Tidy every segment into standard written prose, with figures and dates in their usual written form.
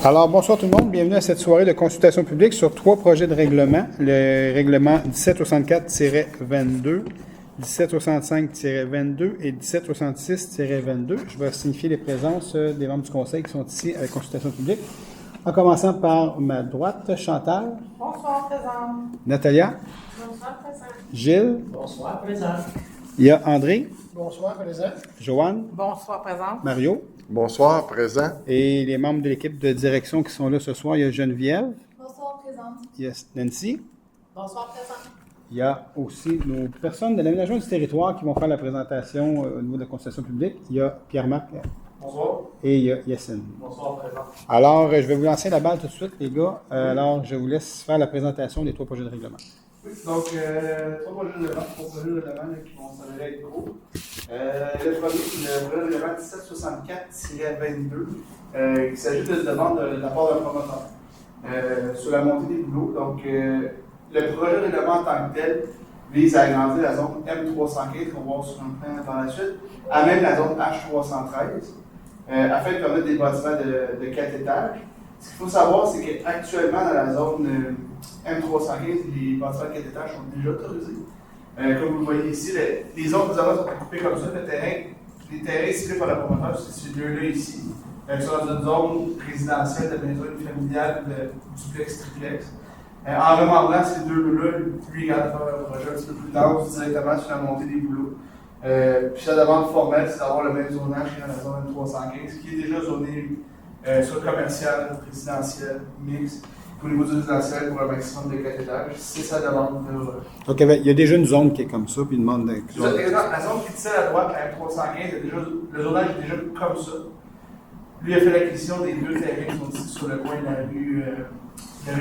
Alors, bonsoir tout le monde. Bienvenue à cette soirée de consultation publique sur 3 projets de règlement. Le règlement 1764-22, 1765-22 et 1766-22. Je vais signifier les présences des membres du conseil qui sont ici à la consultation publique. En commençant par ma droite, Chantal. Bonsoir, présent. Natalia. Bonsoir, présent. Gilles. Bonsoir, présent. Il y a André. Bonsoir, présent. Joanne. Bonsoir, présent. Mario. Bonsoir, présent. Et les membres de l'équipe de direction qui sont là ce soir, il y a Geneviève. Bonsoir, présente. Il y a Nancy. Bonsoir, présent. Il y a aussi nos personnes de l'aménagement du territoire qui vont faire la présentation au niveau de la consultation publique. Il y a Pierre-Marc. Bonsoir. Et il y a Yacine. Bonsoir, présent. Alors, je vais vous lancer la balle tout de suite, les gars. Alors, je vous laisse faire la présentation des 3 projets de règlement. Oui, donc, 3 projets de règlement, 3 projets de règlement qui vont s'avérer être gros. Le premier, c'est le projet de règlement 1764-22. Il s'agit de demande de la part d'un promoteur sur la montée des boulots. Donc, le projet de règlement en tant que tel vise à agrandir la zone M315, qu'on va voir sur un plan par la suite, à même la zone H313, afin de permettre des bâtiments de 4 étages. Ce qu'il faut savoir, c'est qu'actuellement, dans la zone M315, les bâtiments de 4 étages sont déjà autorisés. Comme vous le voyez ici, les autres zones sont coupées comme ça. Les terrains ciblés par le promoteur, c'est ces deux-là ici. Sur une zone résidentielle de maison familiale, de duplex, triplex. En remandant ces deux-là, lui, il garde faire un projet un petit peu plus dense directement sur la montée des boulots. Puis sa demande formelle, c'est d'avoir le même zonage que dans la zone M315, qui est déjà zoné soit commercial, résidentiel, mixte. Au niveau du résidentiel, pour un maximum de 4 étages, c'est sa demande. Donc, il y a déjà une zone qui est comme ça, puis une demande d'inclusion. La zone qui tire à droite, la M315, le zonage est déjà comme ça. Lui a fait l'acquisition des 2 terrains qui sont ici sur le coin de la rue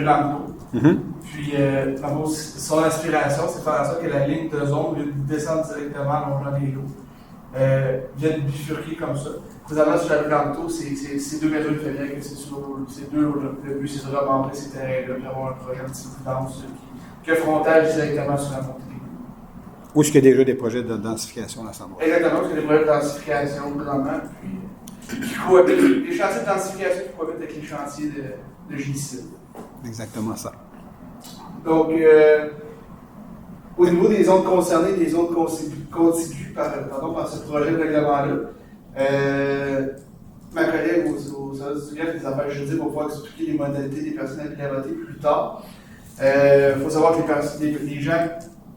Lanto. Puis, son aspiration, c'est de faire en sorte que la ligne de zone, au lieu de descendre directement en longeant les lots, vienne bifurquer comme ça. Présentement, sur la rue Lanto, c'est 2 maisons familiales que c'est sur ces deux. Le but, c'est de remembrer ces terrains-là, puis avoir un projet un petit peu plus dense qui a frontage directement sur la montée des lots. Où est-ce qu'il y a déjà des projets de densification à l'ensemble? Exactement, parce qu'il y a des projets de densification présentement, puis qui cohabitent, les chantiers de densification qui cohabitent avec les chantiers de génie civil. Exactement ça. Donc, au niveau des zones concernées, des zones contiguës par ce projet de règlement-là, ma collègue au service du greffe des affaires juridiques va pouvoir expliquer les modalités des personnes habilitées plus tard. Il faut savoir que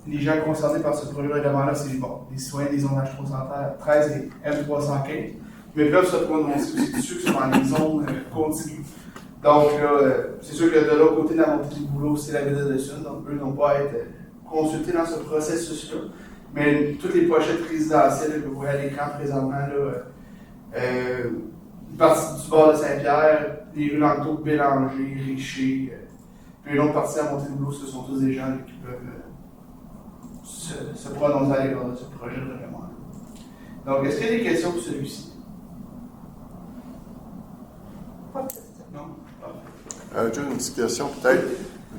les gens concernés par ce projet de règlement-là, c'est les citoyens des zones H313 et M315, mais peuvent se prononcer aussi ceux qui sont dans les zones contiguës. Donc, c'est sûr que de l'autre côté de la montée du boulot, c'est la ville de Sud, donc eux n'ont pas à être consultés dans ce processus-là. Mais toutes les pochettes résidentielles que vous voyez à l'écran présentement, une partie du bord de Saint-Pierre, les rues Lanto, Bélanger, Richer, puis une autre partie à la montée du boulot, ce sont tous des gens qui peuvent se prononcer à l'égard de ce projet de règlement. Donc, est-ce qu'il y a des questions pour celui-ci? Pas de question. Non? Juste une petite question peut-être.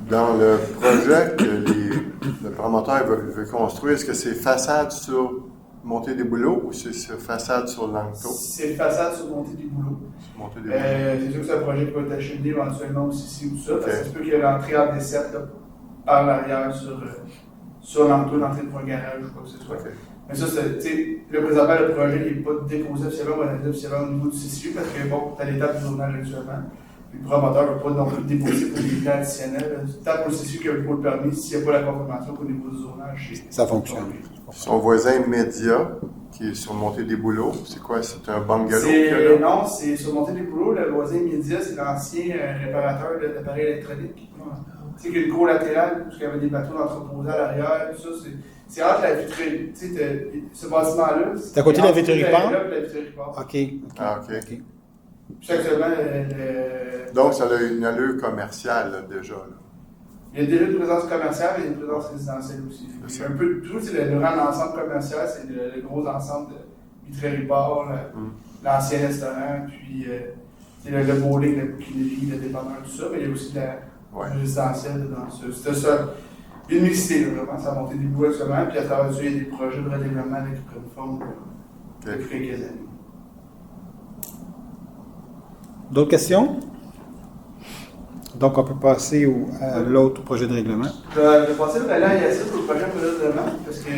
Dans le projet que le promoteur veut construire, est-ce que c'est façade sur montée des boulots ou c'est façade sur Lanto? C'est façade sur montée des boulots. Montée des boulots. C'est sûr que c'est un projet qui peut être acheté éventuellement aussi ici ou ça, parce que ça se peut qu'il y ait l'entrée en desserte par l'arrière sur Lanto, l'entrée de un garage ou quoi que ce soit. Okay. Mais ça, présentement, le projet n'est pas déposé officiellement ou analysé officiellement au niveau du CCU parce que, bon, tu as l'étape du zonage actuellement. Puis le promoteur ne veut pas non plus déposer pour des plans additionnels. Tant pour le CCU qu'il n'y a pas le permis, s'il n'y a pas la confirmation au niveau du zonage, ça fonctionne. Son voisin immédiat, qui est sur montée des boulots, c'est quoi? C'est un bungalow qu'il y a là? Non, c'est sur montée des boulots. Le voisin immédiat, c'est l'ancien réparateur d'appareils électroniques. Tu sais, qu'il y a une cour latérale, parce qu'il y avait des bateaux d'entreposés à l'arrière, tout ça. C'est entre la vitrerie. Tu sais, ce bâtiment-là. C'est à côté de la vitrerie port? OK. Ah, OK. Puis actuellement, Donc, ça a une allure commerciale, là, déjà. Là. Il y a déjà une présence commerciale et une présence résidentielle aussi. Il y a un peu de tout. Le grand ensemble commercial, c'est le gros ensemble de vitrerie port, l'ancien restaurant, puis le bowling, la bouquinerie, le dépanneur, tout ça. Mais il y a aussi de la résidentielle dans ça. C'était ça. Une mixité, là, vraiment, ça a monté des bouts actuellement. Puis à travers ça, il y a des projets de redéveloppement qui prennent forme depuis quelques années. D'autres questions? Donc, on peut passer à l'autre projet de règlement. Je vais passer d'aller à Yacine au projet de règlement parce que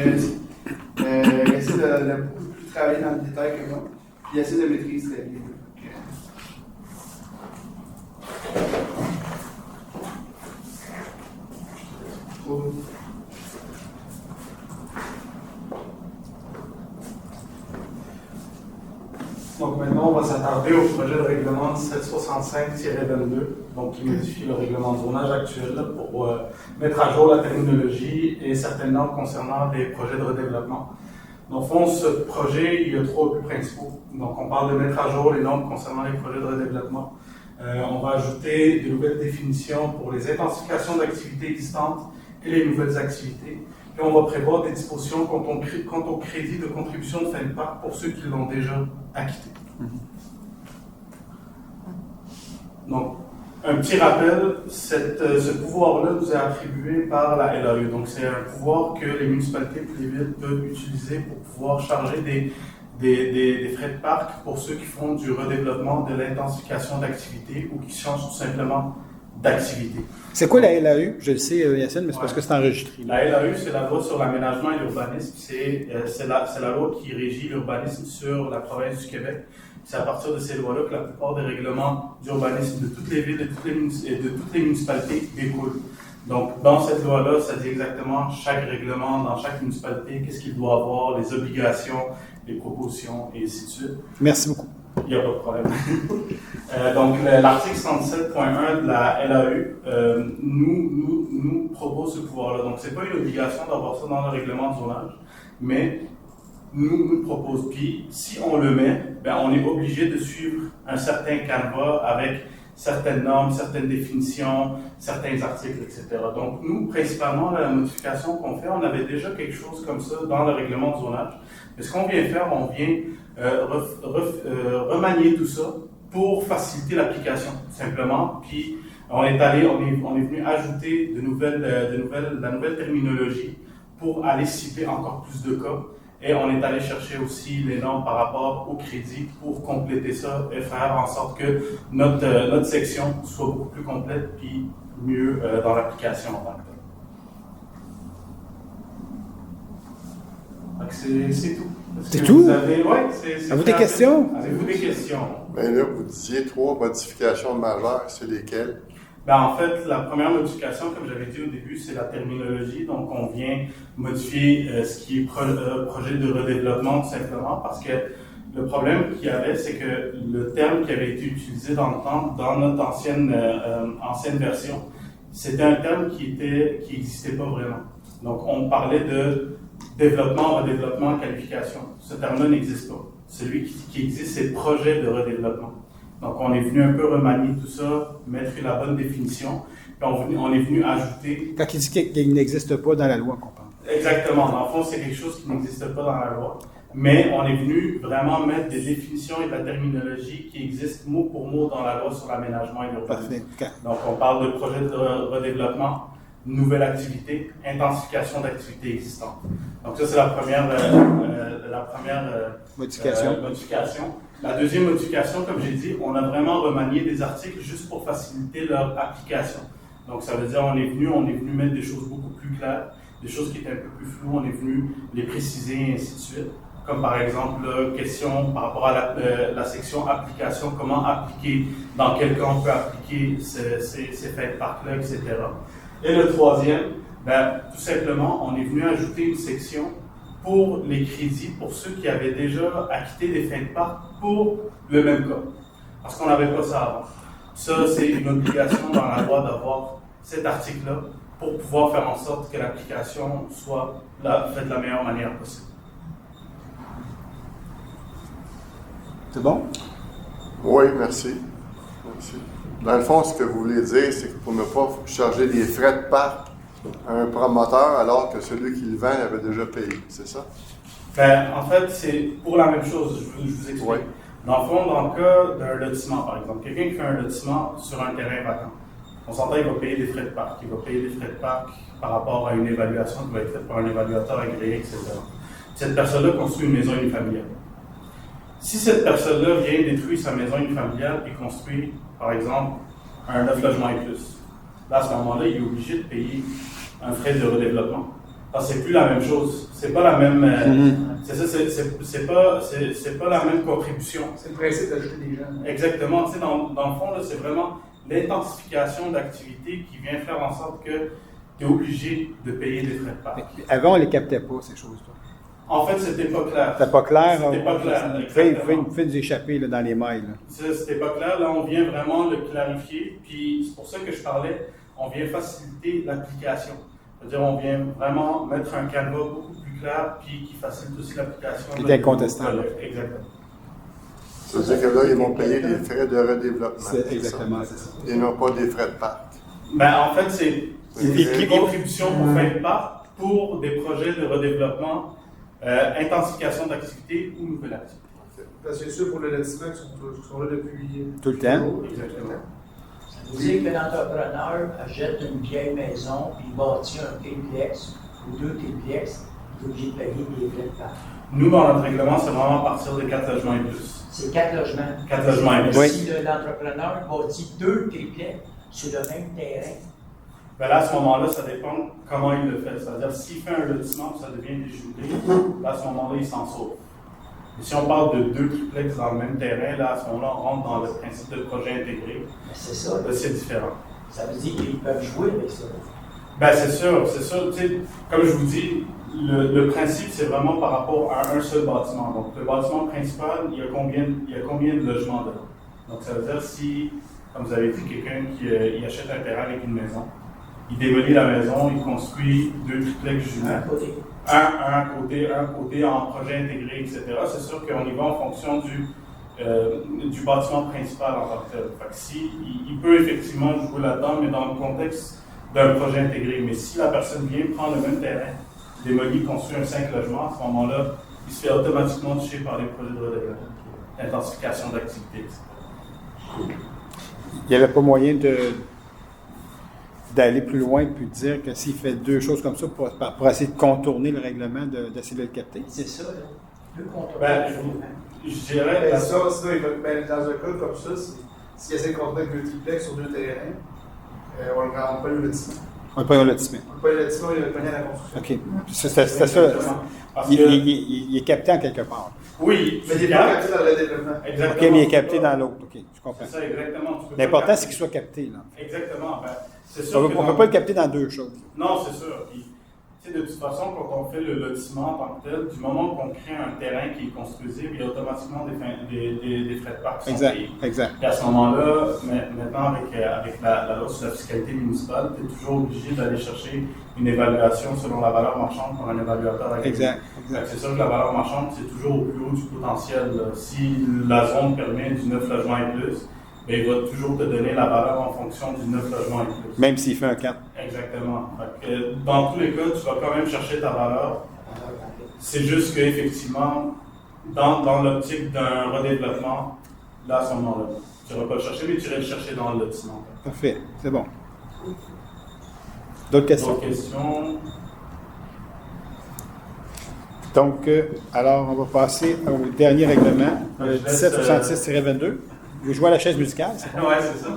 Yacine a beaucoup plus travaillé dans le détail que moi. Puis Yacine le maîtrise très bien. Donc maintenant, on va s'attarder au projet de règlement 765-22, donc qui modifie le règlement de zonage actuel pour mettre à jour la terminologie et certaines normes concernant les projets de redéveloppement. Dans le fond, ce projet, il y a 3 buts principaux. Donc on parle de mettre à jour les normes concernant les projets de redéveloppement. On va ajouter de nouvelles définitions pour les intensifications d'activités existantes et les nouvelles activités. Puis on va prévoir des dispositions quant au crédit de contribution de fin de parc pour ceux qui l'ont déjà acquitté. Donc, un petit rappel, ce pouvoir-là nous est attribué par la LAE. Donc, c'est un pouvoir que les municipalités et les villes peuvent utiliser pour pouvoir charger des frais de parc pour ceux qui font du redéveloppement, de l'intensification d'activité ou qui changent tout simplement d'activité. C'est quoi la LAU? Je le sais, Yacine, mais c'est parce que c'est enregistré. La LAU, c'est la loi sur l'aménagement et l'urbanisme. C'est la loi qui régit l'urbanisme sur la province du Québec. C'est à partir de ces lois-là que la plupart des règlements d'urbanisme de toutes les villes et de toutes les municipalités découlent. Donc, dans cette loi-là, ça dit exactement chaque règlement dans chaque municipalité, qu'est-ce qu'il doit avoir, les obligations, les propositions, et ainsi de suite. Merci beaucoup. Il n'y a pas de problème. Donc, l'article 67.1 de la LAE nous propose ce pouvoir-là. Donc, ce n'est pas une obligation d'avoir ça dans le règlement de zonage, mais nous propose. Puis, si on le met, ben, on est obligé de suivre un certain canevas avec certaines normes, certaines définitions, certains articles, etc. Donc, nous, principalement, la modification qu'on fait, on avait déjà quelque chose comme ça dans le règlement de zonage. Mais ce qu'on vient faire, on vient remanier tout ça pour faciliter l'application, simplement. Puis, on est venu ajouter la nouvelle terminologie pour aller cibler encore plus de cas. Et on est allé chercher aussi les normes par rapport au crédit pour compléter ça et faire en sorte que notre section soit beaucoup plus complète puis mieux dans l'application en tant que tel. C'est tout. C'est tout? Avez-vous des questions? Avez-vous des questions? Bien là, vous disiez 3 modifications majeures, c'est lesquelles? Ben, en fait, la première modification, comme j'avais dit au début, c'est la terminologie. Donc, on vient modifier ce qui est projet de redéveloppement, tout simplement, parce que le problème qu'il y avait, c'est que le terme qui avait été utilisé dans le temps, dans notre ancienne version, c'était un terme qui n'existait pas vraiment. Donc, on parlait de développement, redéveloppement, qualification. Ce terme-là n'existe pas. Celui qui existe, c'est projet de redéveloppement. Donc, on est venu un peu remanier tout ça, mettre la bonne définition, puis on est venu ajouter... Quand il dit qu'il n'existe pas dans la loi, qu'on parle. Exactement. Dans le fond, c'est quelque chose qui n'existe pas dans la loi. Mais on est venu vraiment mettre des définitions et de la terminologie qui existent mot pour mot dans la loi sur l'aménagement et l'urbanisme. Parfait. Donc, on parle de projet de redéveloppement, nouvelle activité, intensification d'activités existantes. Donc, ça, c'est la première modification. La deuxième modification, comme j'ai dit, on a vraiment remanié des articles juste pour faciliter leur application. Donc, ça veut dire on est venu mettre des choses beaucoup plus claires, des choses qui étaient un peu plus floues, on est venu les préciser et ainsi de suite. Comme par exemple, question par rapport à la section application, comment appliquer, dans quel cas on peut appliquer ces faits de parc-là, etc. Et le troisième, tout simplement, on est venu ajouter une section pour les crédits, pour ceux qui avaient déjà acquitté des fins de parc pour le même cas. Parce qu'on n'avait pas ça avant. Ça, c'est une obligation dans la loi d'avoir cet article-là pour pouvoir faire en sorte que l'application soit faite de la meilleure manière possible. C'est bon? Oui, merci. Dans le fond, ce que vous voulez dire, c'est que pour ne pas charger des frais de parc à un promoteur alors que celui qui le vend avait déjà payé, c'est ça? En fait, c'est pour la même chose, je vous explique. Oui. Dans le fond, dans le cas d'un lotissement, par exemple, quelqu'un qui fait un lotissement sur un terrain vacant, on s'entend qu'il va payer des frais de parc. Il va payer des frais de parc par rapport à une évaluation qui va être faite par un évaluateur agréé, etc. Cette personne-là construit une maison unifamiliale. Si cette personne-là vient détruire sa maison unifamiliale et construit, par exemple, un 9 logements et plus. Là, à ce moment-là, il est obligé de payer un frais de redéveloppement. Parce que c'est plus la même chose. C'est pas la même. C'est ça, c'est pas la même contribution. C'est le principe d'ajouter des gens. Exactement. Tu sais, dans le fond, là, c'est vraiment l'intensification d'activité qui vient faire en sorte que tu es obligé de payer des frais de parc. Avant, on ne les captait pas, ces choses-là. En fait, c'était pas clair. C'était pas clair. C'était pas clair. Il faut nous échapper là, dans les mailles. C'était pas clair. Là, on vient vraiment le clarifier. Puis c'est pour ça que je parlais, on vient faciliter l'application. C'est-à-dire, on vient vraiment mettre un canevas beaucoup plus clair, puis qui facilite aussi l'application. Qui est incontestable. Exactement. Ça veut dire que là, ils vont payer des frais de redéveloppement. C'est exactement, c'est ça. Et non pas des frais de parc. Ben, en fait, c'est des des contributions pour fin de parc pour des projets de redéveloppement, intensification d'activité ou nouvelle activité. Parce que c'est sûr pour le lotissement qui sont là depuis Tout le temps. Exactement. Ça veut dire que l'entrepreneur achète une vieille maison, puis il bâtit un triplex ou 2 triplex, il est obligé de payer des frais de parc. Nous, dans notre règlement, c'est vraiment à partir de 4 logements et plus. C'est 4 logements. 4 logements et plus. Oui. Si l'entrepreneur bâtit 2 triplex sur le même terrain, Ben là, à ce moment-là, ça dépend comment il le fait. C'est-à-dire, s'il fait un lotissement, ça devient déjoué, là, à ce moment-là, il s'en sauve. Et si on parle de 2 triplex dans le même terrain, là, à ce moment-là, on rentre dans le principe de projet intégré. ben c'est ça. Là, c'est différent. Ça veut dire qu'ils peuvent jouer avec ça. Ben, c'est sûr. Tu sais, comme je vous dis, le principe, c'est vraiment par rapport à un seul bâtiment. Donc, le bâtiment principal, il y a combien de logements dedans? Donc, ça veut dire si, comme vous avez dit, quelqu'un qui il achète un terrain avec une maison, il démolit la maison, il construit 2 triplex Un jumelles. côté. Un côté en projet intégré, etc. C'est sûr qu'on y va en fonction du bâtiment principal en tant que tel. Fait que si, il peut effectivement jouer là-dedans, mais dans le contexte d'un projet intégré. Mais si la personne vient prendre le même terrain, démolit, construit un 5 logements, à ce moment-là, il se fait automatiquement toucher par les projets de redéveloppement, intensification d'activité, etc. Il n'y avait pas moyen d'aller plus loin puis de dire que s'il fait 2 choses comme ça pour essayer de contourner le règlement, d'essayer de le capter. C'est ça, là. Deux contrôles. Ben, je dirais. Ben, ça, sinon, dans un cas comme ça, s'il essaie de construire 2 triplex sur 2 terrains, on ne rend pas le lotissement. On ne pas un lotissement. On ne pas le lotissement, il va cogner à la construction. OK. C'était ça. Parce que, Il est capté en quelque part. oui, Mais il n'est pas capté dans le redéveloppement. Exactement. OK, mais il est capté dans l'autre. OK, je comprends. C'est ça, exactement. Tu peux pas L'important, le c'est qu'il soit capté. Là. Exactement. Ben, c'est sûr On que ne peut pas le capter dans 2 choses. Non, c'est sûr. Puis, tu sais, de toute façon, quand on fait le lotissement en tant que tel, du moment qu'on crée un terrain qui est construisible, il y a automatiquement des frais de parc qui sont Exact. payés. Exact. Et à ce moment-là, maintenant, avec la loi sur la fiscalité municipale, tu es toujours obligé d'aller chercher une évaluation selon la valeur marchande par un évaluateur agréé. Exact. Fait que c'est sûr que la valeur marchande, c'est toujours au plus haut du potentiel. Là. Si la zone permet du 9 logements et plus, bien, il va toujours te donner la valeur en fonction du 9 logements et plus. Même s'il fait un 4. Exactement. Fait que, dans tous les cas, tu vas quand même chercher ta valeur. C'est juste qu'effectivement, dans l'optique d'un redéveloppement, là, à ce moment-là, tu ne vas pas le chercher, mais tu irais le chercher dans le lotissement. Parfait. C'est bon. D'autres questions? D'autres questions? Donc, alors, on va passer au dernier règlement, le Je laisse, 1766-22. Vous jouez à la chaise musicale, c'est Ouais, c'est ça.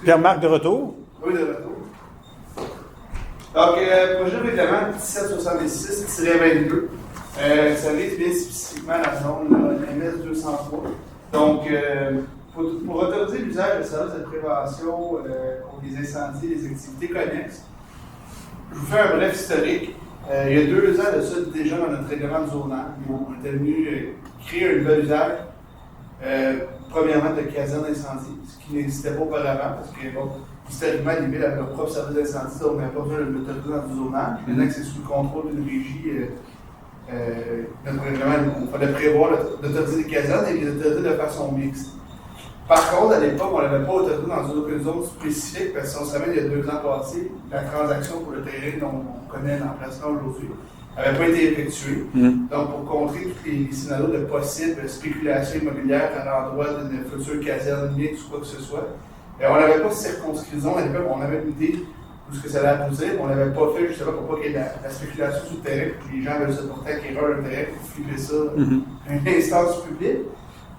Pierre-Marc de retour. Oui, de retour. Donc, projet de règlement 1766-22. Ça vise bien spécifiquement la zone MS 203. Donc, pour autoriser l'usage de services de prévention pour les incendies et les activités connexes, je vous fais un bref historique. Il y a 2 ans de ça, déjà dans notre règlement de zonage, on était venu créer un nouvel usage, premièrement de caserne d'incendie, ce qui n'existait pas auparavant, parce que, bon, historiquement, les villes avaient leur propre service d'incendie, donc on n'avait pas besoin de l'autoriser dans du zonage. Maintenant que c'est sous le contrôle d'une régie, notre règlement, il fallait prévoir d'autoriser des casernes et les autoriser de façon mixte. Par contre, à l'époque, on ne l'avait pas autorisé dans aucune zone spécifique, parce qu'on savait il y a 2 ans passés, la transaction pour le terrain dont on connaît l'emplacement aujourd'hui n'avait pas été effectuée. Donc, pour contrer tous les scénarios de possibles spéculations immobilières à l'endroit d'une future caserne mixte ou quoi que ce soit, on n'avait pas de circonscription. À l'époque, on avait une idée de ce que ça allait poser, mais on ne l'avait pas fait justement pour pas qu'il y ait la spéculation sur le terrain, puis que les gens veulent se porter acquéreur d'un terrain pour flipper ça à une instance publique.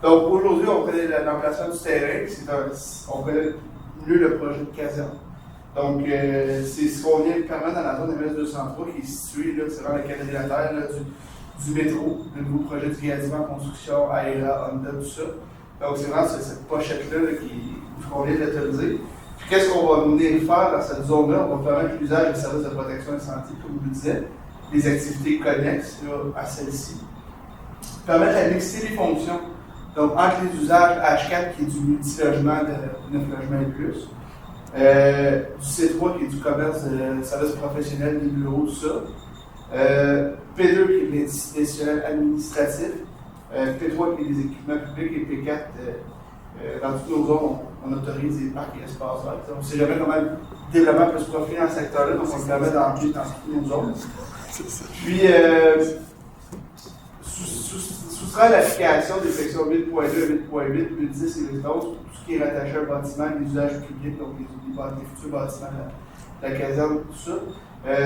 Donc aujourd'hui, on connaît l'emplacement du terrain, on connaît mieux le projet de caserne. Donc c'est ce qu'on vient permettre dans la zone MS203 qui est située là, c'est vraiment le quadrilatère là, du métro, le nouveau projet du Gradiment Construction, AERA, Honda, tout ça. Donc c'est vraiment cette pochette-là là, qu'on vient d'autoriser. Puis qu'est-ce qu'on va venir faire dans cette zone-là? On va permettre l'usage des services de protection incendie, comme je vous disais, des activités connexes là, à celle-ci. Permettre la mixité des fonctions. Donc entre les usages H4 qui est du multilogement de 9 logements et plus, du C3 qui est du commerce de services professionnels, des bureaux, tout ça. P2 qui est de l'institutionnel administratif. P3 qui est des équipements publics et P4 dans toutes nos zones, on autorise des parcs et espaces verts. On ne sait jamais comment le développement peut se profiler dans ce secteur-là, donc on le permet d'entrer dans toutes nos zones. Puis, soustraire l'application des sections 8.2, 8.8, 8.10 et 8.11 pour tout ce qui est rattaché à un bâtiment, les usages publics, donc les futurs bâtiments de la caserne, tout ça.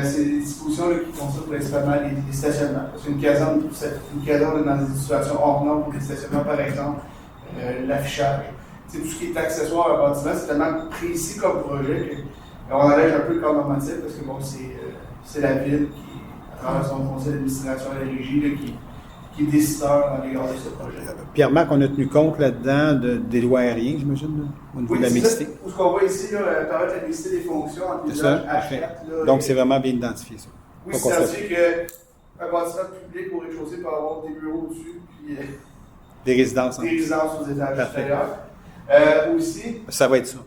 C'est des dispositions là, qui concernent principalement les stationnements. Parce qu'une caserne est dans des situations hors normes pour les stationnements, par exemple, l'affichage. Tout ce qui est accessoire à un bâtiment, c'est tellement précis comme projet qu'on allège un peu le cadre normatif parce que bon, c'est la ville qui, à travers son conseil d'administration et la régie, là, qui est décideur dans l'égard de ce projet. Pierre-Marc, on a tenu compte là-dedans des lois aériens, j'imagine, au niveau de la mixité. Ce qu'on voit ici, permettre la mixité des fonctions entre les usages H4. Donc, c'est vraiment bien identifié, ça. Oui, c'est-à-dire qu'un bâtiment public au rez-de-chaussée peut avoir des bureaux au-dessus, puis des résidences. Des résidences aux étages supérieurs. Aussi, ça va être ça.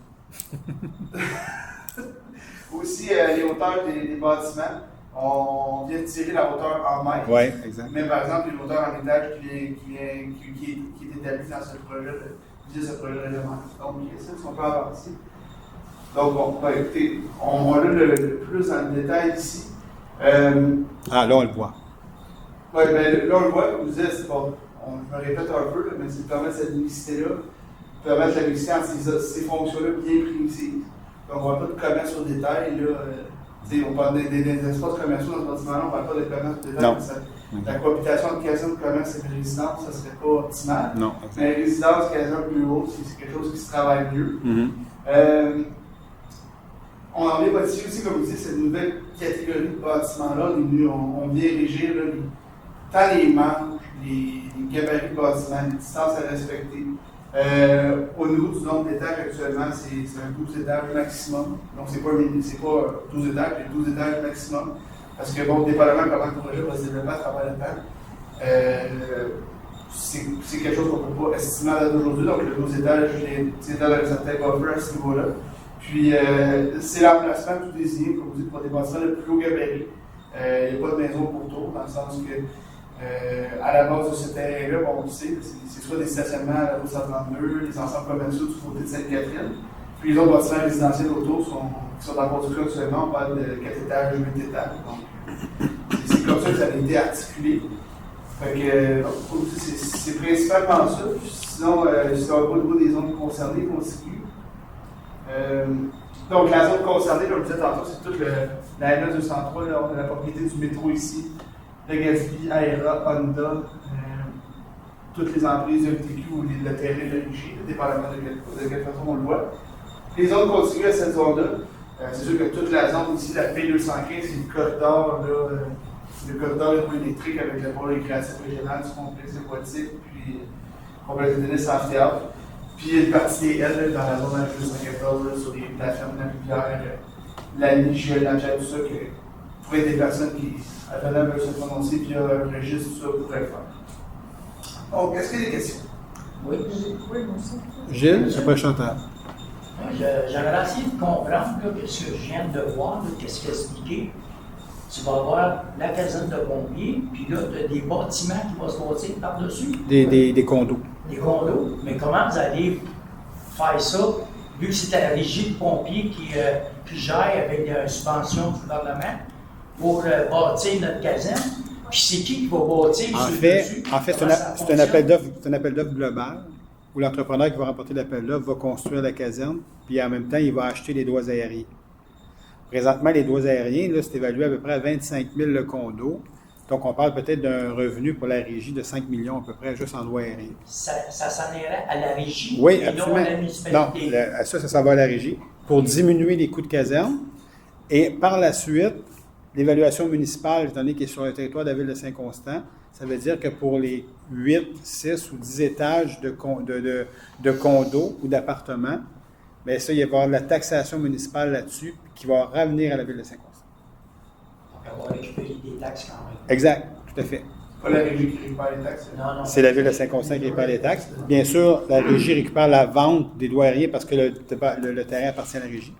aussi les hauteurs des bâtiments. On vient de tirer la hauteur en mètres. Oui, exact. Mais par exemple, une hauteur en étage qui est établie dans ce projet, via ce projet réglementaire. Donc, ça, on peut avancer. Donc, bon, ben, écoutez, on l'a le plus dans le détail ici. Là, on le voit. Oui, mais là, on le voit, comme je disais, c'est bon, je me répète un peu, là, mais c'est permettre cette mixité-là, permettre la mixité entre ces fonctions-là bien précises. Donc, on ne va pas de commerce au détail, là. On parle des espaces commerciaux dans ce bâtiment-là, on ne parle pas de commerce au détail. La cohabitation entre caserne, commerce et résidence, ça ne serait pas optimal. Non. Mais résidence, caserne, bureau, c'est quelque chose qui se travaille mieux. Mm-hmm. On en vient modifier aussi, comme vous dites, cette nouvelle catégorie de bâtiments-là. On vient régir là, tant les manches, les gabarits de bâtiments, les distances à respecter. Au niveau du nombre d'étages actuellement, c'est un 12 étages maximum. Donc, c'est pas 12 étages, c'est 12 étages maximum. Parce que, bon, dépendamment de comment le projet va se développer à travers le temps, c'est quelque chose qu'on ne peut pas estimer à date d'aujourd'hui. Donc, le 12 étages, c'est dans un certain buffer à ce niveau-là. Puis, c'est l'emplacement tout désigné, comme vous dites, pour des bâtiments de plus haut gabarit. Il n'y a pas de maison pourtour, dans le sens que, à la base de ce terrain-là, bon, on le sait, c'est soit des stationnements à la route 132, les ensembles commerciaux du côté de Sainte-Catherine. Puis les autres bâtiments résidentiels autour qui sont en construction actuellement, on parle de 4 étages, 8 étages. Donc, c'est comme ça que ça a été articulé. Fait que, c'est principalement ça. Sinon, au niveau des zones concernées, contiguës. Donc, la zone concernée, comme je disais tantôt, c'est toute la MS203, là, on a la propriété du métro ici, de Gatsby, AERA, Honda, toutes les emprises de MTQ ou le terrain de la régie, dépendamment de quelle façon on le voit. Les zones contiguës à cette zone-là, c'est sûr que toute la zone ici, la P215, c'est le corridor, là, le corridor électrique avec le pôle récréatif régional du complexe aquatique, puis le complexe de tennis en théâtre. Puis il y a une partie des L dans la zone H214, sur les plateformes de la rivière, la niche, la Jade, tout ça, que pour être des personnes qui veulent se prononcer, puis un registre, tout ça, pourrait le faire. Donc, est-ce qu'il y a des questions? Oui. Oui, moi aussi. Gilles, après Chantal. J'aimerais essayer de comprendre là, que ce que je viens de voir, qu'est-ce qu'il a expliqué. Tu vas avoir la caserne de pompiers, puis là, tu as des bâtiments qui vont se bâtir par-dessus. Des condos. Des condos. Mais comment vous allez faire ça, vu que c'est à la régie de pompiers qui gère avec des subventions du gouvernement pour bâtir notre caserne? Puis c'est qui va bâtir En fait, c'est un appel d'offres global où l'entrepreneur qui va remporter l'appel d'offres va construire la caserne, puis en même temps, il va acheter les droits aériens. Présentement, les droits aériens, là, c'est évalué à peu près à 25 000 le condo. Donc, on parle peut-être d'un revenu pour la régie de 5 millions à peu près, juste en loyer aérien. Ça s'en irait à la régie Oui, et absolument. non à la Non, municipalité. ça va à la régie pour diminuer les coûts de caserne. Et par la suite, l'évaluation municipale, étant donné qu'elle est sur le territoire de la ville de Saint-Constant, ça veut dire que pour les 8, 6 ou 10 étages de condos ou d'appartements, bien ça, il va y avoir de la taxation municipale là-dessus qui va revenir à la ville de Saint-Constant. Donc, on va récupérer des taxes quand même. Exact, tout à fait. Pas la régie qui récupère les taxes. Non. C'est la ville de Saint-Constant qui récupère les taxes. Bien sûr, la régie récupère la vente des douaniers parce que le terrain appartient à la régie.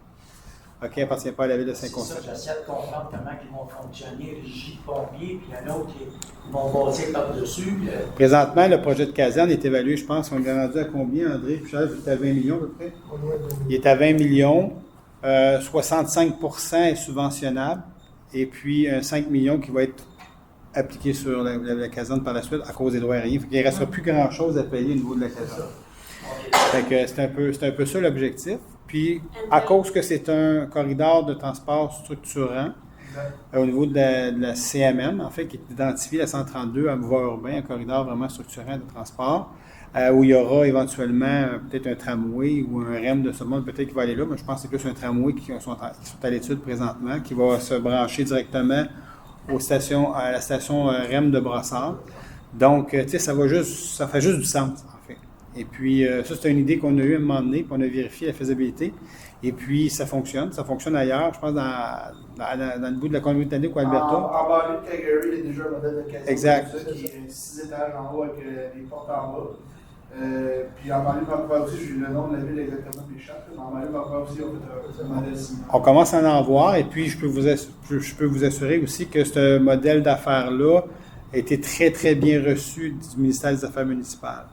OK, il n'appartient pas à la ville de C'est Saint-Constant. ça, j'essaie de comprendre comment ils vont fonctionner, régie de pompiers, puis il y en a d'autres qui vont bâtir par-dessus. Présentement, le projet de caserne est évalué, je pense, on est rendu à combien, André? Il est à 20 millions à peu près? Il est à 20 millions. 65% est subventionnable. Et puis, 5 millions qui va être appliqué sur la caserne par la suite à cause des douaniers. Il ne restera plus grand-chose à payer au niveau de la caserne. Fait que c'est un peu ça l'objectif. Puis, à cause que c'est un corridor de transport structurant, au niveau de la CMM, en fait, qui est identifié la 132 à voie urbain, un corridor vraiment structurant de transport, où il y aura éventuellement peut-être un tramway ou un REM de ce monde, peut-être qui va aller là, mais je pense que c'est plus un tramway qui sont à l'étude présentement, qui va se brancher directement à la station REM de Brossard. Donc, tu sais, ça fait juste du sens, en fait. Et puis, ça, c'est une idée qu'on a eue à un moment donné, puis on a vérifié la faisabilité. Et puis, ça fonctionne. Ça fonctionne ailleurs, je pense, dans le bout de la Colombie-Britannique ou Alberta. En banlieue de Calgary, il y a déjà un modèle de caserne. Exact. Comme ça, qui est 6 étages en haut avec les portes en bas. Puis en banlieue de Vancouver aussi, j'ai le nom de la ville exactement m'échappe. Mais en banlieue de Vancouver aussi, on fait un modèle similaire. On commence à en voir. Et puis, je peux vous assurer aussi que ce modèle d'affaires-là a été très, très bien reçu du ministère des Affaires municipales.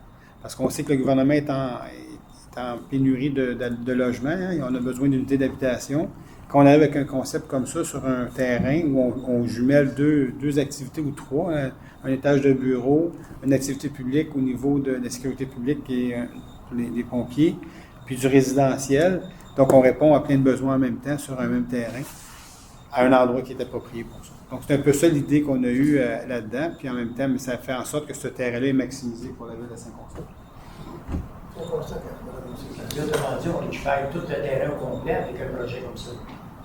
Parce qu'on sait que le gouvernement est en pénurie de logements, hein, et on a besoin d'unités d'habitation. Quand on arrive avec un concept comme ça sur un terrain où on jumelle deux activités ou trois, hein, un étage de bureau, une activité publique au niveau de la sécurité publique et les pompiers, puis du résidentiel. Donc, on répond à plein de besoins en même temps sur un même terrain, à un endroit qui est approprié pour ça. Donc, c'est un peu ça l'idée qu'on a eue là-dedans, puis en même temps, mais ça fait en sorte que ce terrain-là est maximisé pour la ville de Saint-Constant. Autrement dit, on récupère tout le terrain au complet avec un projet comme ça.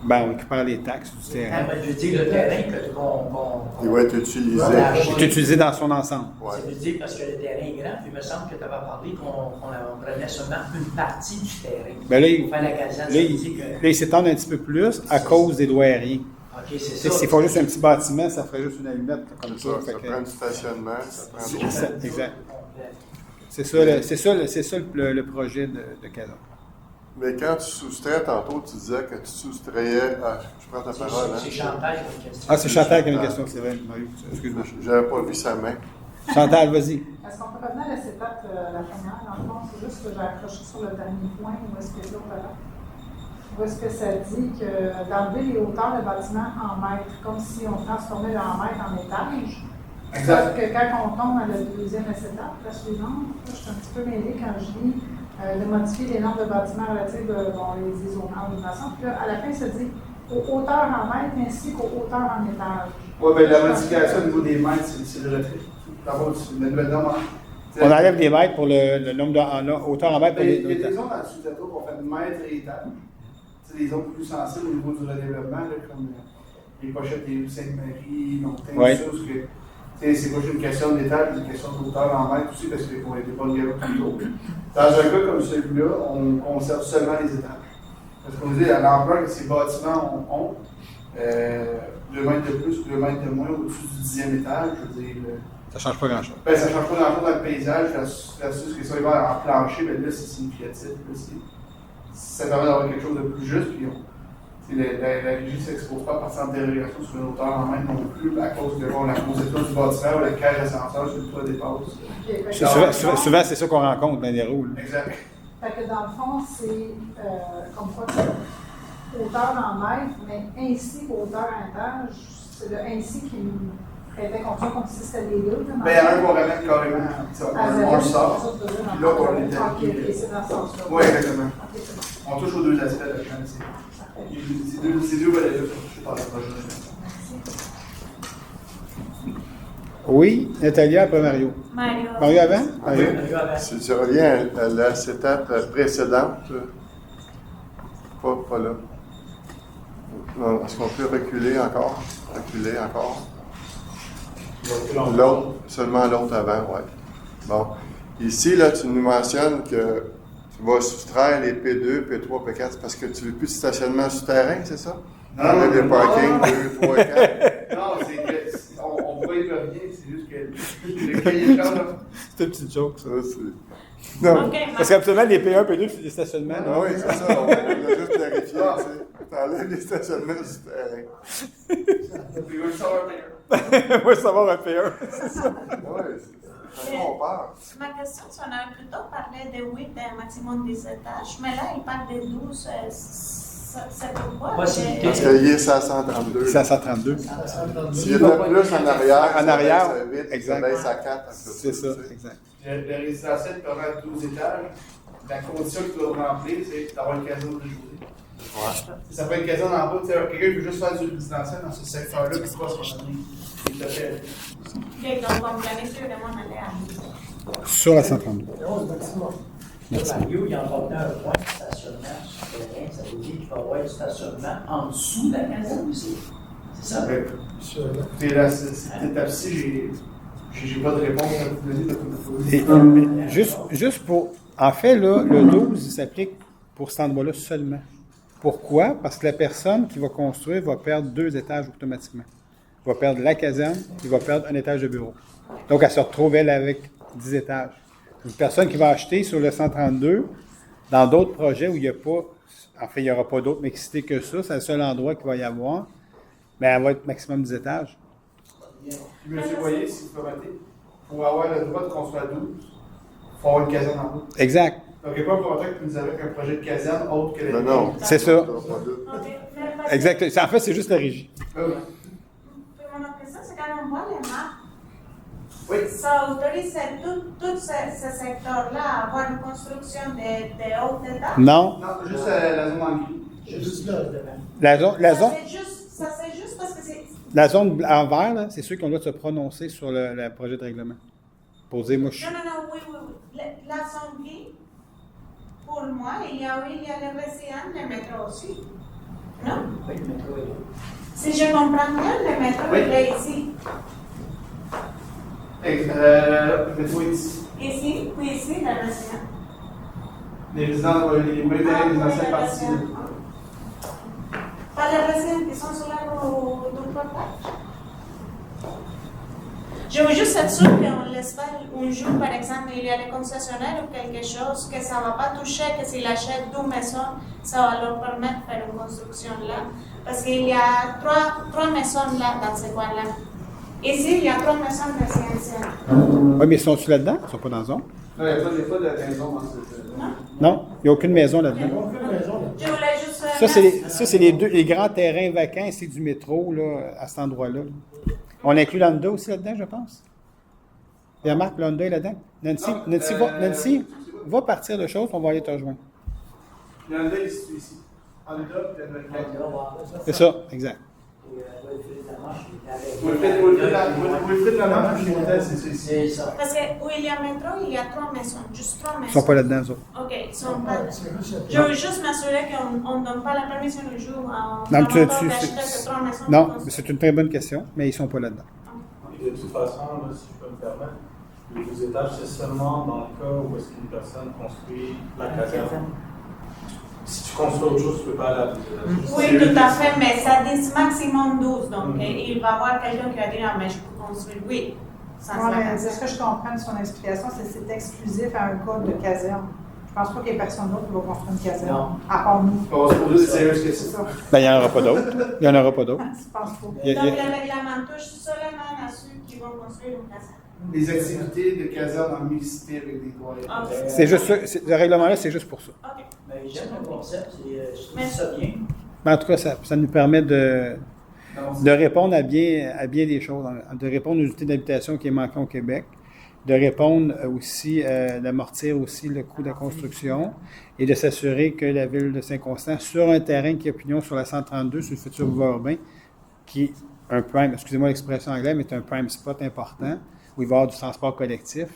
Ben, on récupère les taxes du terrain. Je veux dire, le terrain Il va être utilisé. Il est utilisé dans son ensemble. Ouais. Ça veut dire parce que le terrain est grand, puis il me semble que tu avais parlé qu'on prenait seulement une partie du terrain. Ben là, Pour faire la caserne, là, il s'étend un petit peu plus à cause des douaniers. OK, c'est ça. S'il faut juste un petit bâtiment, ça ferait juste une allumette comme ça. Ça prend du stationnement, ça prend C'est d'autres ça, choses. exact. C'est ça le projet de caserne. Mais quand tu soustrais, tantôt, tu disais que tu soustrayais. Ah, je prends ta parole. C'est Hein? Chantal qui a une question. Ah, c'est Chantal qui a une question, c'est vrai. Marie, excuse-moi. J'avais pas vu sa main. Chantal, vas-y. Est-ce qu'on peut revenir à cette étape, la première? Dans le fond, c'est juste que j'ai accroché sur le dernier point, où est-ce que c'est au talent? Où est-ce que ça dit que d'enlever les hauteurs de bâtiments en mètres, comme si on transformait le en mètres en étage? Sauf que quand on tombe à la deuxième étape, la suivante, là, je suis un petit peu mêlée quand je lis de modifier les normes de bâtiments relatives les isolements de façon. Puis là, à la fin, ça dit aux hauteurs en mètres ainsi qu'aux hauteurs en étage. Oui, bien la modification au niveau des mètres, c'est le retrait. D'abord, c'est une nouvelle norme. On enlève des mètres pour le nombre de hauteur en mètres. Il y a des zones dans le sous-plateau qu'on fait mètres et étages. C'est des zones plus sensibles au niveau du redéveloppement, là, comme les pochettes des rues Sainte-Marie, Montagne, Ouais. tout ça, parce que c'est pas juste une question d'étage, c'est une question de hauteur en mètres aussi, parce qu'on n'était pas de galop tout le tour. Dans un cas comme celui-là, on conserve seulement les étages. Parce qu'on dit à l'ampleur que ces bâtiments ont 2 mètres de plus, 2 mètres de moins au-dessus du 10e étage, je veux dire. Ça change pas grand-chose. Ben, ça ne change pas grand-chose dans le paysage, versus que ça va en plancher, ben là, c'est significatif. Là, ça permet d'avoir quelque chose de plus juste, puis la régie ne s'expose pas à partir de dérogation sur une hauteur en mètre non plus, à cause de la conception du bâtiment ou la cage d'ascenseur sur le toit dépasse. Souvent, c'est ça qu'on rencontre dans les roues. Exact. Fait que dans le fond, c'est comme quoi, hauteur en mètres, mais ainsi qu'hauteur en étage, c'est le ainsi qui prêtait conscience comme si c'était les deux. Ben, il y en a un qu'on ramène carrément, on le sort, puis l'autre on l'établit. Ok, c'est dans ce sens-là. Oui, exactement. Ok, c'est bon. On touche aux deux aspects de la chaîne. Ces deux volets-là sont touchés par le projet. Merci. Oui, Natalia après Mario. Mario. Mario avant? Mario. Si tu reviens à la étape précédente, pas là. Non, est-ce qu'on peut reculer encore? Reculer encore? L'autre, seulement l'autre avant, oui. Bon. Ici, là, tu nous mentionnes que tu vas soustraire les P2, P3, P4, c'est parce que tu ne veux plus de stationnement souterrain, c'est ça? Non, des parkings 2, 3, 4. Non, c'est que on voit pas bien, c'est juste que le cahier de charge, là. C'est une petite joke, ça. Ça, c'est... Non. Ok, Parce qu'habituellement, les P1, P2, c'est des stationnements. Ah oui, c'est ça. On a juste clarifié, tu sais. T'enlèves les stationnements souterrains. Puis, je veux savoir meilleur. Moi, savoir un P1. Oui, c'est ça qu'on parle. Ma question, si on avait plutôt parlé de 8 et maximum 10 étages, mais là, il parle de 12. C'est pourquoi? Possibilité. Parce qu'il est à 132. C'est à 132. S'il était plus en arrière, En arrière, ça baisse à 8, exact. ça baisse à 4. C'est ça, exact. Le résidentiel permet à 12 étages. La condition que tu dois remplir, c'est d'avoir une caserne de journée. Ouais. Ça peut être une caserne en bas. Quelqu'un qui veut juste faire du résidentiel dans ce secteur-là, qui croit son année. Il te fait. Ok, donc on planifie vraiment aller à Sur la 132. Mario, il a emporté un point de stationnement souterrain. Ça veut dire qu'il va y avoir du stationnement en dessous de la caserne aussi. C'est ça? Puis là, cette étape-ci, j'ai pas de réponse à vous donner. Et, juste pour. En fait, là, le 12, il s'applique pour cet endroit-là seulement. Pourquoi? Parce que la personne qui va construire va perdre 2 étages automatiquement. Il va perdre la caserne, il va perdre un étage de bureau. Donc, elle se retrouve, elle, avec 10 étages. Une personne qui va acheter sur le 132, dans d'autres projets où il n'y a pas, en fait, il n'y aura pas d'autre mixité que ça, c'est le seul endroit qu'il va y avoir, mais elle va être maximum 10 étages. Puis, monsieur Boyer, si vous permettez, pour avoir le droit de construire à 12, il faut avoir une caserne en bas. Exact. Donc, il n'y a pas un promoteur qui nous avec un projet de caserne autre que la Non. C'est ça. Ok, mais parce que- Exact. En fait, c'est juste la régie. Oui. Puis mon autre question, c'est quand on voit les maps, Oui. ça autorise tout ce secteur-là à avoir une construction de haut étage? Non. Non, juste la zone en gris. Juste là, devant. La C'est juste parce que c'est. la zone en vert, là, c'est ceux qui ont le droit de se prononcer sur le projet de règlement. Pour dire, moi, je suis. Non, oui. La zone grise, pour moi, il y a les résidents, le métro aussi. Non? Oui, le métro est là. Si je comprends bien, le métro Oui. il est ici. Le métro est ici. Ici, puis ici, les résidents. Les résidents, les propriétaires résidentiels partent ici. Pas les résidents qui sont sur la rue du portage. Je veux juste être sûre qu'on ne laisse pas un jour, par exemple, il y a des concessionnaires ou quelque chose que ça ne va pas toucher, que s'il achète 2 maisons, ça va leur permettre de faire une construction là. Parce qu'il y a trois maisons là, dans ce coin-là. Ici, il y a 3 maisons résidentielles. Oui, mais ils sont-ils là-dedans? Ils ne sont pas dans la zone? Non, il n'y a pas de maison dans cette. Non, il n'y a aucune maison là-dedans. Je voulais juste. Ça, c'est les grands terrains vacants, c'est du métro, là, à cet endroit-là. On inclut l'Honda aussi là-dedans, je pense. Il y a Marc, l'Honda est là-dedans. Nancy, va partir de choses, on va aller te rejoindre. Il y en a ici. En Europe, il y en a On va voir ça. C'est ça, exact. Et, Wilfrid Lamarche, il est avec- Wilfrid Lamarche, je suis c'est ça ici. C'est ça. Parce que où il y a métro, il y a 3 maisons, juste 3 Ils maisons. ne sont pas là-dedans, eux autres. Ok, ils sont pas là. Je veux juste m'assurer qu'on ne donne pas la permission le jour à un Non, promoteur d'acheter ces 3 maisons. Non, mais c'est une très bonne question, mais ils ne sont pas là-dedans. Et de toute façon, là, si je peux me permettre, les 12 étages, c'est seulement dans le cas où est-ce qu'une personne construit la caserne. Si tu construis autre chose, tu ne peux pas aller à 12 étages. Oui, tout à fait, mais ça dit maximum 12. Donc, il va y avoir quelqu'un qui va dire, ah, mais je peux construire 8. Ça Ouais, mais ce que je comprends de son explication, c'est exclusif à un code de caserne. Je pense pas qu'il y ait personne d'autre qui va construire une caserne. Non. À part nous. On va se poser des sérieuses questions. C'est ça. Ben, il n'y en aura pas d'autres. Il n'y en aura pas d'autres. Je pense pas. Il y a- Donc, il y a- le règlement touche seulement à ceux qui vont construire une caserne. Les activités de caserne en mixité avec des toilettes. Ok. C'est juste ça. Le règlement-là, c'est juste pour ça. Ok. Mais j'aime le concept, je trouve ça bien. Mais en tout cas, ça nous permet de répondre à bien des choses, de répondre aux unités d'habitation qui est manquant au Québec, de répondre aussi, d'amortir aussi le coût de la construction et de s'assurer que la ville de Saint-Constant, sur un terrain qui a pignon sur la 132, sur le futur boulevard urbain, qui un prime, excusez-moi l'expression anglaise, mais un prime spot important où il va y avoir du transport collectif,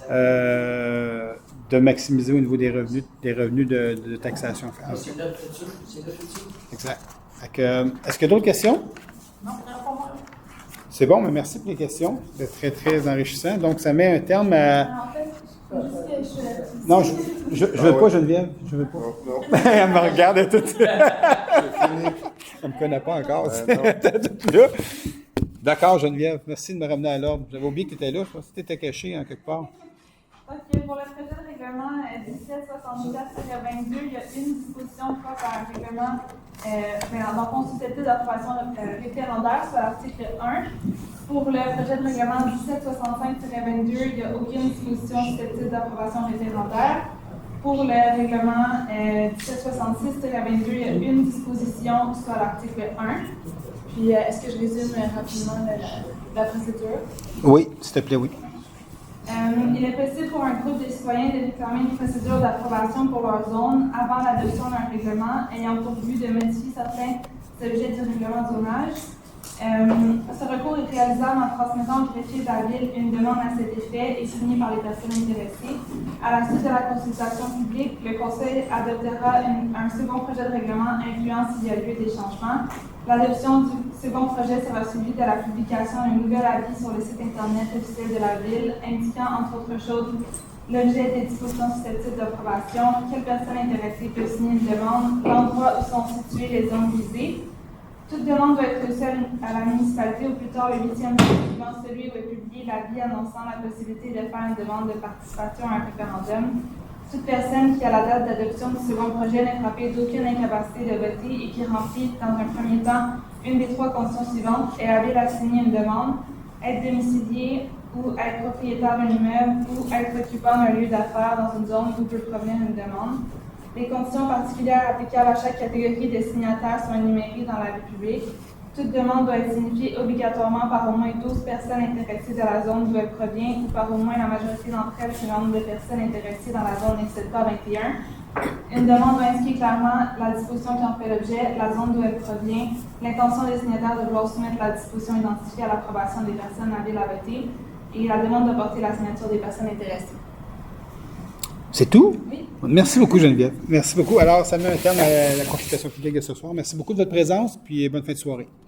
de maximiser au niveau des revenus de taxation. C'est le futur. C'est le futur. Exact. Est-ce qu'il y a d'autres questions? Non, pas moi. C'est bon, mais merci pour les questions. C'est très, très enrichissant. Donc, ça met un terme à... En fait, juste que je... Non, je veux pas, Geneviève. Je veux pas. Non. Elle me regarde toute. Elle me connaît pas encore. Là. D'accord, Geneviève. Merci de me ramener à l'ordre. J'avais oublié que tu étais là. Je pensais que tu étais caché en quelque part. Ok, pour le projet de règlement 1764-22, il y a une disposition propre à un règlement, dans le fond, susceptible d'approbation référendaire sur l'article 1. Pour le projet de règlement 1765-22, il n'y a aucune disposition susceptible d'approbation référendaire. Pour le règlement 1766-22, il y a une disposition sur l'article 1. Puis, est-ce que je résume rapidement la procédure? Oui, s'il te plaît, oui. Il est possible pour un groupe de citoyens de réclamer une procédure d'approbation pour leur zone avant l'adoption d'un règlement ayant pour but de modifier certains objets du règlement de zonage. Ce recours est réalisable en transmettant au greffier de la ville une demande à cet effet et signée par les personnes intéressées. À la suite de la consultation publique, le Conseil adoptera un second projet de règlement incluant s'il y a lieu des changements. L'adoption du second projet sera suivie de la publication d'un nouvel avis sur le site Internet officiel de la Ville, indiquant, entre autres choses, l'objet des dispositions susceptibles d'approbation, quelle personne intéressée peut signer une demande, l'endroit où sont situées les zones visées. Toute demande doit être reçue à la municipalité au plus tard le 8e jour suivant celui où est publié l'avis annonçant la possibilité de faire une demande de participation à un référendum. Toute personne qui, à la date d'adoption du second projet, n'est frappée d'aucune incapacité de voter et qui remplit, dans un premier temps, une des trois conditions suivantes, est habile à signer une demande, être domicilié ou être propriétaire d'un immeuble ou être occupant d'un lieu d'affaires dans une zone où peut provenir une demande. Les conditions particulières applicables à chaque catégorie de signataires sont énumérées dans la vie publique. Toute demande doit être signifiée obligatoirement par au moins 12 personnes intéressées de la zone d'où elle provient ou par au moins la majorité d'entre elles si le nombre de personnes intéressées dans la zone n'excède pas 21. Une demande doit inscrire clairement la disposition qui en fait l'objet, la zone d'où elle provient, l'intention des signataires de vouloir soumettre la disposition identifiée à l'approbation des personnes habiles à voter et la demande doit porter la signature des personnes intéressées. C'est tout? Oui. Merci beaucoup, Geneviève. Merci beaucoup. Alors, ça met un terme à la consultation publique de ce soir. Merci beaucoup de votre présence, puis bonne fin de soirée.